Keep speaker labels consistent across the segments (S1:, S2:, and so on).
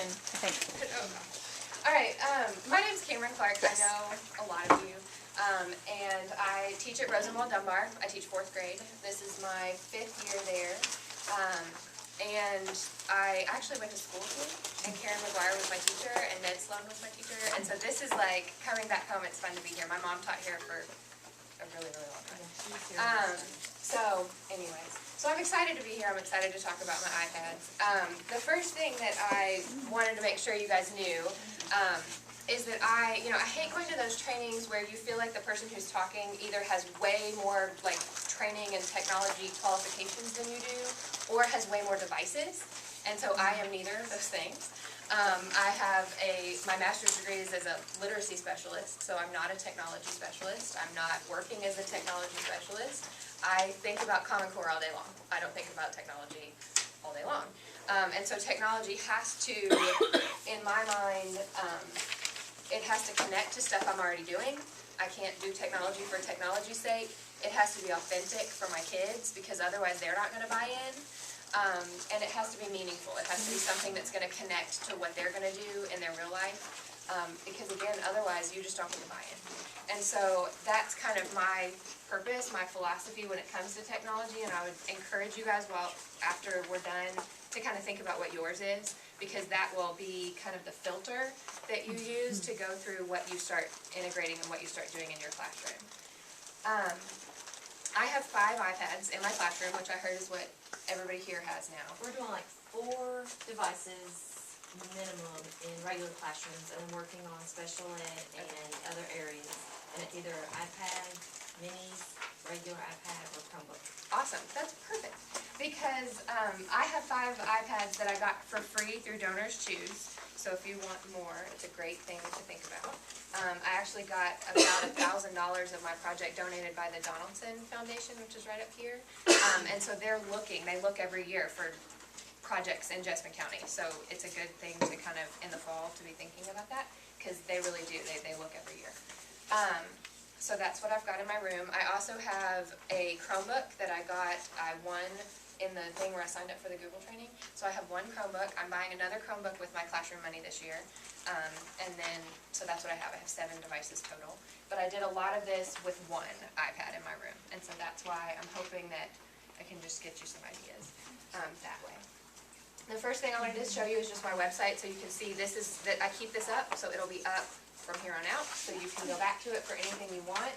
S1: introduction, I think.
S2: All right, my name's Cameron Clark.
S1: Yes.
S2: I know a lot of you. And I teach at Rosenwald Dunbar. I teach 4th grade. This is my 5th year there. And I actually went to school here, and Karen McGuire was my teacher, and Ned Sloan was my teacher. And so this is like coming back home. It's fun to be here. My mom taught here for a really, really long time. So anyways, so I'm excited to be here. I'm excited to talk about my iPads. The first thing that I wanted to make sure you guys knew is that I hate going to those trainings where you feel like the person who's talking either has way more like training and technology qualifications than you do, or has way more devices. And so I am neither of those things. I have my master's degree is as a literacy specialist, so I'm not a technology specialist. I'm not working as a technology specialist. I think about Common Core all day long. I don't think about technology all day long. And so technology has to, in my mind, it has to connect to stuff I'm already doing. I can't do technology for technology's sake. It has to be authentic for my kids, because otherwise they're not going to buy in. And it has to be meaningful. It has to be something that's going to connect to what they're going to do in their real life. Because again, otherwise you just don't get to buy in. And so that's kind of my purpose, my philosophy when it comes to technology. And I would encourage you guys, after we're done, to kind of think about what yours is, because that will be kind of the filter that you use to go through what you start integrating and what you start doing in your classroom. I have 5 iPads in my classroom, which I heard is what everybody here has now.
S3: We're doing like 4 devices minimum in regular classrooms, and I'm working on special ed and other areas. And it's either iPad, minis, regular iPad, or Chromebook.
S2: Awesome, that's perfect. Because I have 5 iPads that I got for free through Donors Choose. So if you want more, it's a great thing to think about. I actually got about $1,000 of my project donated by the Donaldson Foundation, which is right up here. And so they look every year for projects in Jessamine County. So it's a good thing to kind of, in the fall, to be thinking about that, because they really do, they look every year. So that's what I've got in my room. I also have a Chromebook that I won in the thing where I signed up for the Google training. So I have 1 Chromebook. I'm buying another Chromebook with my classroom money this year. And then, so that's what I have. I have 7 devices total. But I did a lot of this with 1 iPad in my room. And so that's why I'm hoping that I can just get you some ideas that way. The first thing I wanted to show you is just my website. So you can see I keep this up, so it'll be up from here on out. So you can go back to it for anything you want.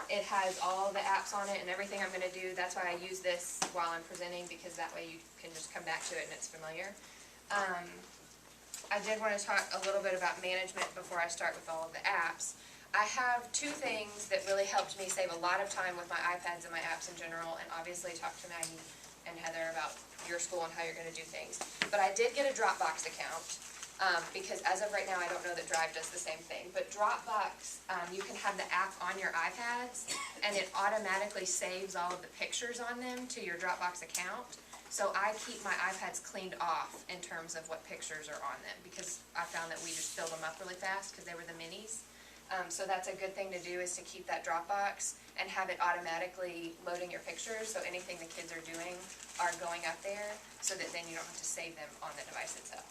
S2: It has all the apps on it and everything I'm going to do. That's why I use this while I'm presenting, because that way you can just come back to it and it's familiar. I did want to talk a little bit about management before I start with all of the apps. I have 2 things that really helped me save a lot of time with my iPads and my apps in general, and obviously talk to Maggie and Heather about your school and how you're going to do things. But I did get a Dropbox account. Because as of right now, I don't know that Drive does the same thing. But Dropbox, you can have the app on your iPads, and it automatically saves all of the pictures on them to your Dropbox account. So I keep my iPads cleaned off in terms of what pictures are on them, because I found that we just filled them up really fast because they were the minis. So that's a good thing to do, is to keep that Dropbox and have it automatically loading your pictures, so anything the kids are doing are going up there, so that then you don't have to save them on the device itself.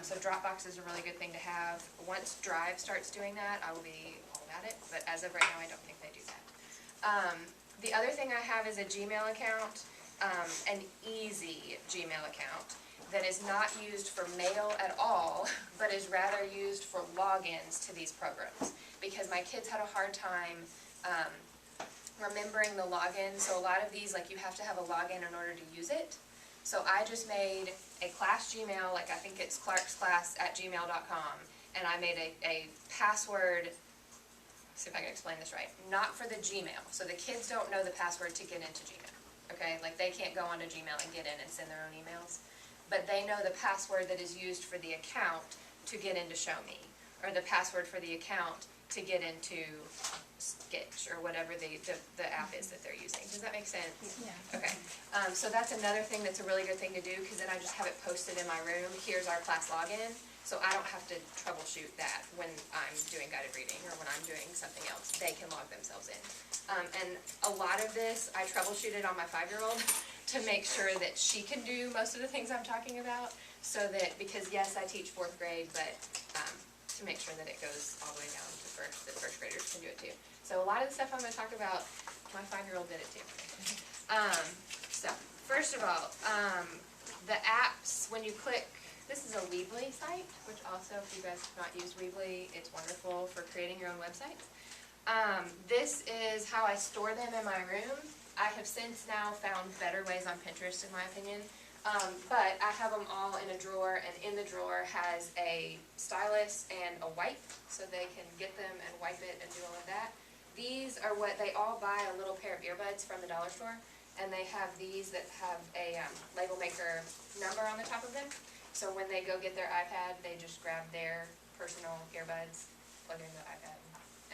S2: So Dropbox is a really good thing to have. Once Drive starts doing that, I will be all about it, but as of right now, I don't think they do that. The other thing I have is a Gmail account, an easy Gmail account that is not used for mail at all, but is rather used for logins to these programs, because my kids had a hard time remembering the login. So a lot of these, like, you have to have a login in order to use it. So I just made a class Gmail, like I think it's clarksclass@gmail.com, and I made a password, see if I can explain this right, not for the Gmail. So the kids don't know the password to get into Gmail, okay? Like, they can't go onto Gmail and get in and send their own emails. But they know the password that is used for the account to get into Show Me, or the password for the account to get into Sketch, or whatever the app is that they're using. Does that make sense?
S1: Yeah.
S2: Okay. So that's another thing that's a really good thing to do, because then I just have it posted in my room. Here's our class login, so I don't have to troubleshoot that when I'm doing guided reading or when I'm doing something else. They can log themselves in. And a lot of this I troubleshooted on my 5-year-old to make sure that she can do most of the things I'm talking about. so that, because yes, I teach fourth grade, but, to make sure that it goes all the way down to first, that first graders can do it too. So a lot of the stuff I'm gonna talk about, my 5-year-old did it too. So, first of all, the apps, when you click, this is a Weebly site, which also, if you guys have not used Weebly, it's wonderful for creating your own websites. This is how I store them in my room. I have since now found better ways on Pinterest, in my opinion. But I have them all in a drawer, and in the drawer has a stylus and a wipe, so they can get them and wipe it and do all of that. These are what, they all buy a little pair of earbuds from the dollar store, and they have these that have a label maker number on the top of them. So when they go get their iPad, they just grab their personal earbuds, plug it into the iPad,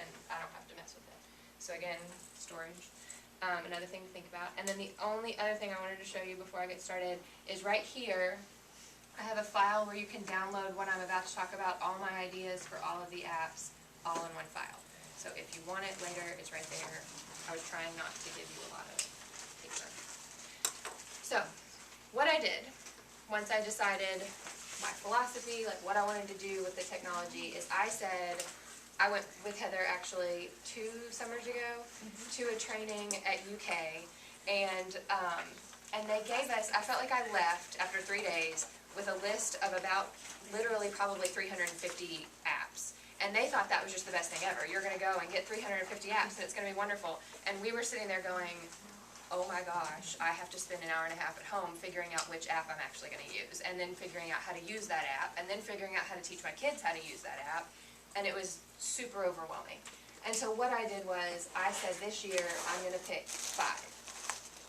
S2: and I don't have to mess with it. So again, storage. Another thing to think about. And then the only other thing I wanted to show you before I get started is right here, I have a file where you can download what I'm about to talk about, all my ideas for all of the apps, all in one file. So if you want it later, it's right there. I was trying not to give you a lot of paper. So, what I did, once I decided my philosophy, like what I wanted to do with the technology, is I said, I went with Heather actually 2 summers ago to a training at UK, and they gave us, I felt like I left after 3 days with a list of about literally probably 350 apps. And they thought that was just the best thing ever. You're gonna go and get 350 apps and it's gonna be wonderful. And we were sitting there going, oh my gosh, I have to spend an hour and a half at home figuring out which app I'm actually gonna use, and then figuring out how to use that app, and then figuring out how to teach my kids how to use that app. And it was super overwhelming. And so what I did was, I said this year, I'm gonna pick 5.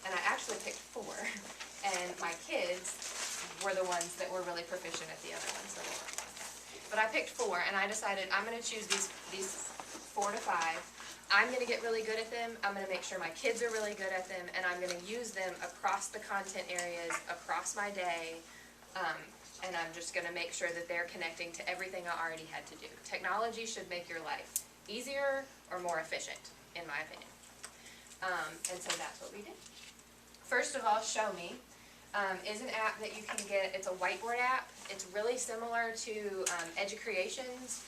S2: And I actually picked 4. And my kids were the ones that were really proficient at the other ones, so they weren't like that. But I picked 4, and I decided I'm gonna choose these 4 to 5. I'm gonna get really good at them, I'm gonna make sure my kids are really good at them, and I'm gonna use them across the content areas, across my day, and I'm just gonna make sure that they're connecting to everything I already had to do. Technology should make your life easier or more efficient, in my opinion. And so that's what we did. First of all, Show Me is an app that you can get. It's a whiteboard app. It's really similar to Educreations.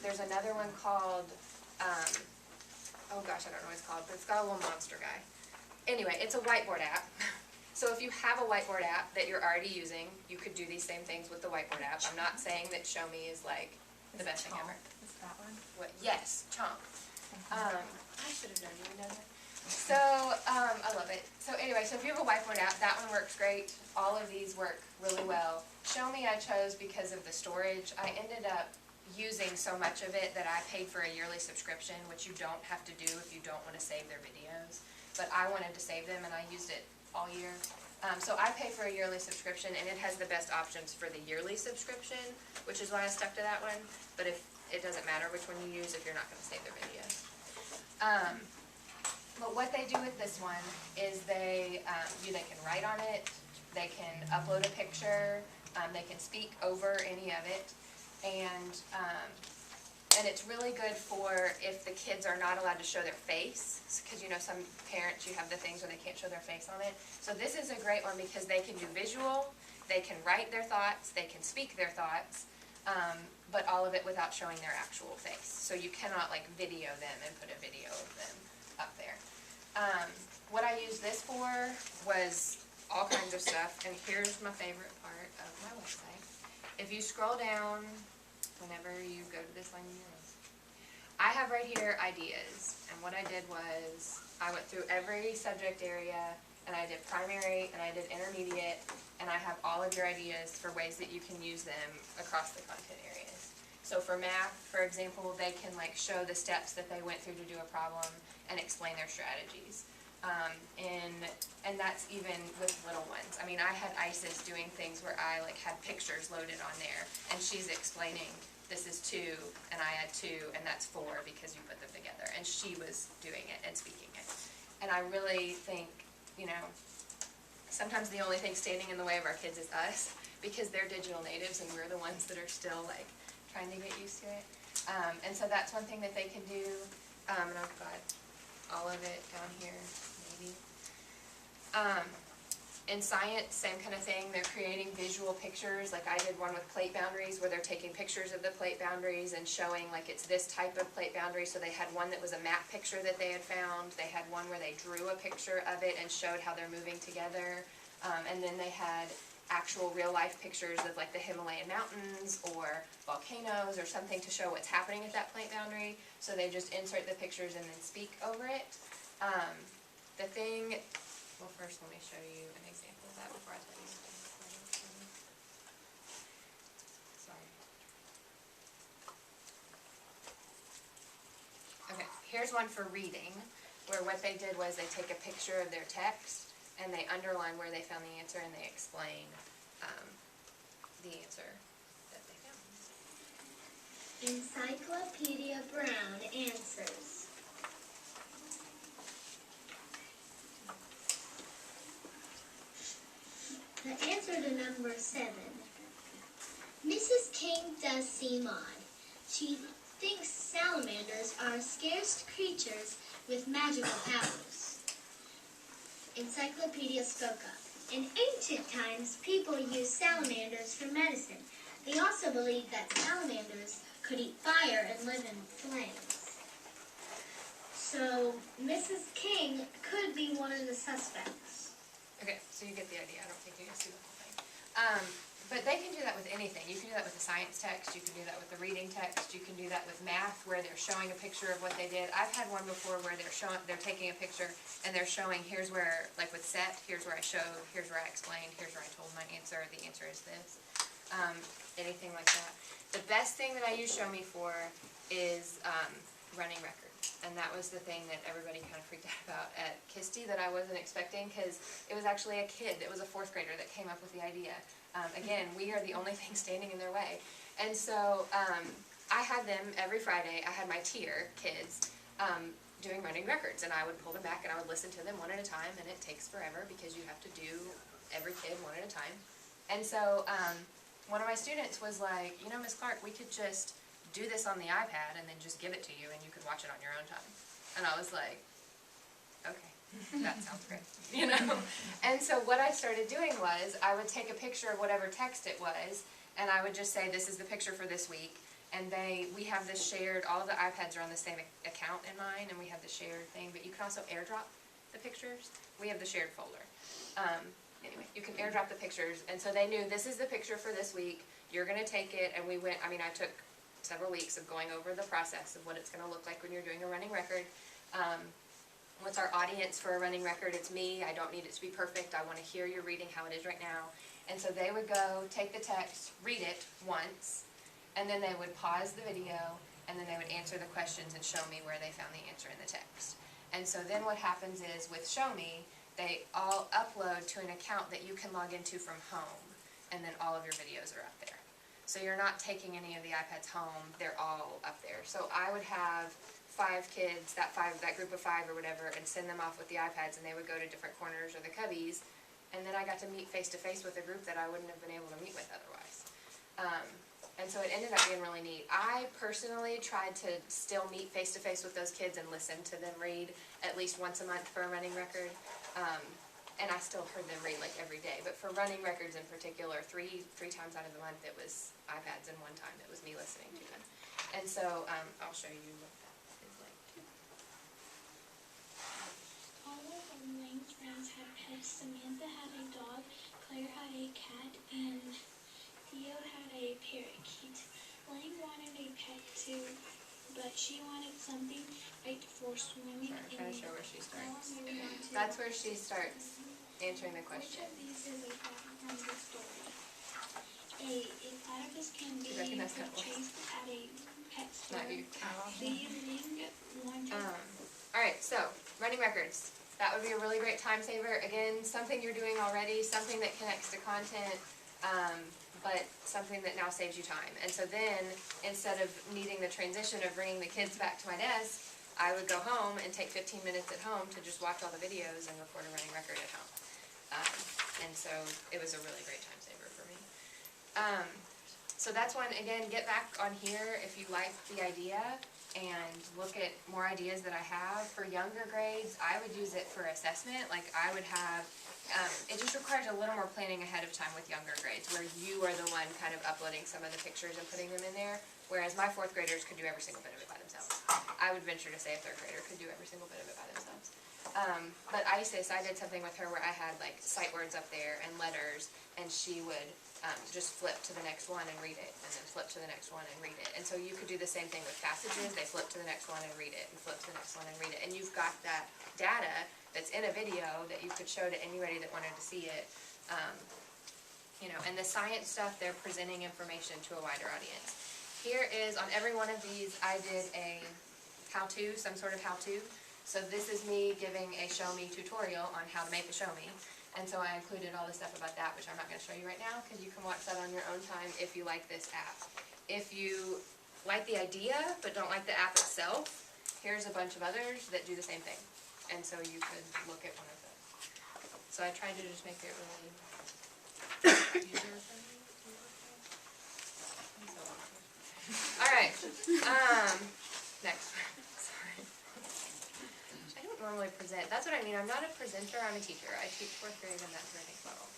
S2: There's another one called, oh gosh, I don't know what it's called, but it's got a little monster guy. Anyway, it's a whiteboard app. So if you have a whiteboard app that you're already using, you could do these same things with the whiteboard app. I'm not saying that Show Me is like the best thing ever.
S3: Is that one?
S2: What? Yes, Chomp. I should have known you would know that. So, I love it. So anyway, so if you have a whiteboard app, that one works great. All of these work really well. Show Me I chose because of the storage. I ended up using so much of it that I paid for a yearly subscription, which you don't have to do if you don't want to save their videos. But I wanted to save them, and I used it all year. So I pay for a yearly subscription, and it has the best options for the yearly subscription, which is why I stuck to that one. But if it doesn't matter which one you use if you're not going to save their videos. But what they do with this one is they can write on it, they can upload a picture, they can speak over any of it, and it's really good for if the kids are not allowed to show their face, because you know some parents, you have the things where they can't show their face on it. So this is a great one because they can do visual, they can write their thoughts, they can speak their thoughts, but all of it without showing their actual face. So you cannot like video them and put a video of them up there. What I used this for was all kinds of stuff, and here's my favorite part of my website. If you scroll down, whenever you go to this line in your list, I have right here ideas, and what I did was, I went through every subject area, and I did primary, and I did intermediate, and I have all of your ideas for ways that you can use them across the content areas. So for math, for example, they can like show the steps that they went through to do a problem and explain their strategies. And that's even with little ones. I mean, I had Isis doing things where I like had pictures loaded on there, and she's explaining, this is 2, and I had 2, and that's 4 because you put them together. And she was doing it and speaking it. And I really think, you know, sometimes the only thing standing in the way of our kids is us, because they're digital natives and we're the ones that are still like trying to get used to it. And so that's one thing that they can do. And I've got all of it down here, maybe. In science, same kind of thing, they're creating visual pictures, like I did one with plate boundaries where they're taking pictures of the plate boundaries and showing like it's this type of plate boundary. So they had one that was a map picture that they had found, they had one where they drew a picture of it and showed how they're moving together, and then they had actual real life pictures of like the Himalayan mountains or volcanoes or something to show what's happening at that plate boundary. So they just insert the pictures and then speak over it. Well, first let me show you an example of that before I tell you. Sorry. Okay, here's one for reading, where what they did was they take a picture of their text and they underline where they found the answer and they explain the answer that they found.
S1: Encyclopedia Brown answers. The answer to number 7. Mrs. King does seem odd. She thinks salamanders are scarce creatures with magical powers. Encyclopedia spoke up. In ancient times, people used salamanders for medicine. They also believed that salamanders could eat fire and live in flames. So, Mrs. King could be one of the suspects.
S2: Okay, so you get the idea. I don't think you guys see the whole thing. But they can do that with anything. You can do that with a science text, you can do that with a reading text, you can do that with math where they're showing a picture of what they did. I've had one before where they're taking a picture and they're showing, here's where, like with set, here's where I showed, here's where I explained, here's where I told my answer, the answer is this. Anything like that. The best thing that I use Show Me for is running records. And that was the thing that everybody kind of freaked out about at Kisti that I wasn't expecting, because it was actually a kid, it was a 4th grader that came up with the idea. Again, we are the only thing standing in their way. And so I had them every Friday, I had my tier kids doing running records, and I would pull them back and I would listen to them one at a time, and it takes forever because you have to do every kid one at a time. And so one of my students was like, you know, Miss Clark, we could just do this on the iPad and then just give it to you and you could watch it on your own time. And I was like, okay, that sounds great, you know? And so what I started doing was I would take a picture of whatever text it was and I would just say, this is the picture for this week. And we have this shared, all of the iPads are on the same account in mine, and we have the shared thing, but you can also airdrop the pictures. We have the shared folder. Anyway, you can airdrop the pictures, and so they knew this is the picture for this week, you're going to take it, and we went, I mean, I took several weeks of going over the process of what it's going to look like when you're doing a running record. What's our audience for a running record? It's me. I don't need it to be perfect. I want to hear your reading how it is right now. And so they would go, take the text, read it once, and then they would pause the video, and then they would answer the questions and show me where they found the answer in the text. And so then what happens is, with Show Me, they all upload to an account that you can log into from home, and then all of your videos are up there. So you're not taking any of the iPads home, they're all up there. So I would have 5 kids, that group of 5 or whatever, and send them off with the iPads, and they would go to different corners or the cubbies, and then I got to meet face to face with a group that I wouldn't have been able to meet with otherwise. And so it ended up being really neat. I personally tried to still meet face to face with those kids and listen to them read at least once a month for a running record. And I still heard them read like every day. But for running records in particular, three times out of the month it was iPads, and one time it was me listening to them. And so I'll show you what that is like too.
S4: All of Elaine's friends had pets. Samantha had a dog, Claire had a cat, and Theo had a parakeet. Elaine wanted a pet too, but she wanted something right for swimming.
S2: Sorry, I'm trying to show where she starts. That's where she starts answering the question.
S4: Which of these is a fact from the story? A platypus can be
S2: recognize that voice?
S4: purchased at a pet store.
S2: Not you.
S4: B, Ling wanted
S2: Alright, so, running records. That would be a really great time saver. Again, something you're doing already, something that connects to content, but something that now saves you time. And so then, instead of needing the transition of bringing the kids back to my desk, I would go home and take 15 minutes at home to just watch all the videos and record a running record at home. And so it was a really great time saver for me. So that's one. Again, get back on here if you like the idea and look at more ideas that I have. For younger grades, I would use it for assessment. Like I would have it just requires a little more planning ahead of time with younger grades, where you are the one kind of uploading some of the pictures and putting them in there, whereas my fourth graders could do every single bit of it by themselves. I would venture to say a third grader could do every single bit of it by themselves. But ISIS, I did something with her where I had like sight words up there and letters, and she would just flip to the next one and read it, and then flip to the next one and read it. And so you could do the same thing with passages. They flip to the next one and read it, and flip to the next one and read it. And you've got that data that's in a video that you could show to anybody that wanted to see it. You know, and the science stuff, they're presenting information to a wider audience. Here is, on every one of these, I did a how-to, some sort of how-to. So this is me giving a show me tutorial on how to make a show me. And so I included all the stuff about that, which I'm not going to show you right now, because you can watch that on your own time if you like this app. If you like the idea, but don't like the app itself, here's a bunch of others that do the same thing. And so you could look at one of them. So I tried to just make it really user-friendly. Alright, next. Sorry. I don't normally present. That's what I mean. I'm not a presenter, I'm a teacher. I teach fourth grade and that's where I think about all.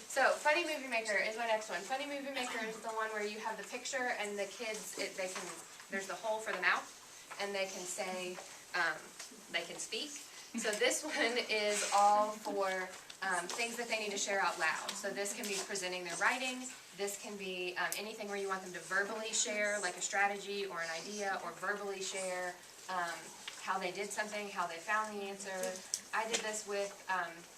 S2: So, Funny Movie Maker is my next one. Funny Movie Maker is the one where you have the picture and the kids, there's the hole for the mouth, and they can say, they can speak. So this one is all for things that they need to share out loud. So this can be presenting their writing. This can be anything where you want them to verbally share, like a strategy or an idea, or verbally share how they did something, how they found the answer. I did this with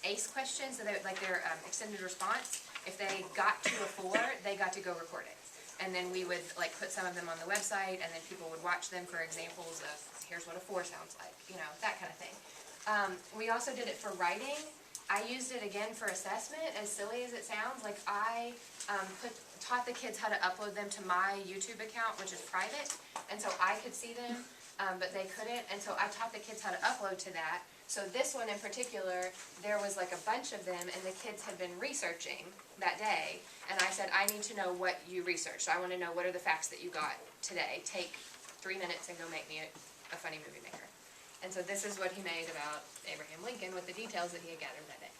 S2: ACE questions, so like their extended response. If they got to a 4, they got to go record it. And then we would like put some of them on the website, and then people would watch them for examples of here's what a 4 sounds like, you know, that kind of thing. We also did it for writing. I used it again for assessment, as silly as it sounds. Like I taught the kids how to upload them to my YouTube account, which is private, and so I could see them, but they couldn't, and so I taught the kids how to upload to that. So this one in particular, there was like a bunch of them, and the kids had been researching that day, and I said, I need to know what you researched. I want to know what are the facts that you got today. Take 3 minutes and go make me a funny movie maker. And so this is what he made about Abraham Lincoln with the details that he had gathered that day.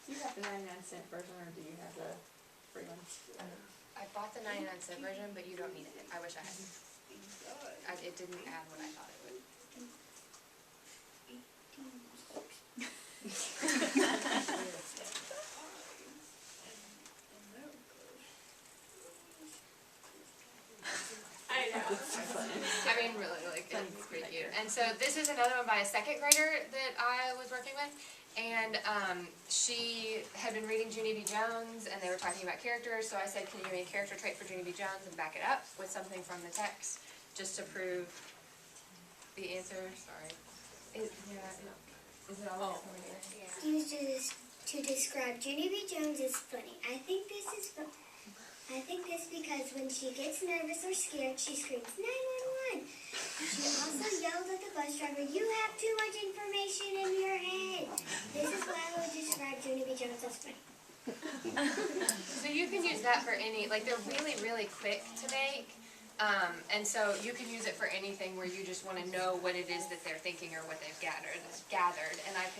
S5: Do you have the 99-cent version, or do you have the free one?
S2: I bought the 99-cent version, but you don't need it. I wish I had. It didn't add what I thought it would.
S5: I know.
S2: I mean, really, like, it's pretty cute. And so this is another one by a second grader that I was working with. And she had been reading Junie B. Jones, and they were talking about characters. So I said, can you give me a character trait for Junie B. Jones and back it up with something from the text, just to prove the answer. Sorry. Is it all over here? Yeah.
S6: Used to describe Junie B. Jones as funny. I think this because when she gets nervous or scared, she screams 911. She also yelled at the bus driver, "You have too much information in your head." This is why I would describe Junie B. Jones as funny.
S2: So you can use that for any, like they're really, really quick to make. And so you can use it for anything where you just want to know what it is that they're thinking or what they've gathered. And I could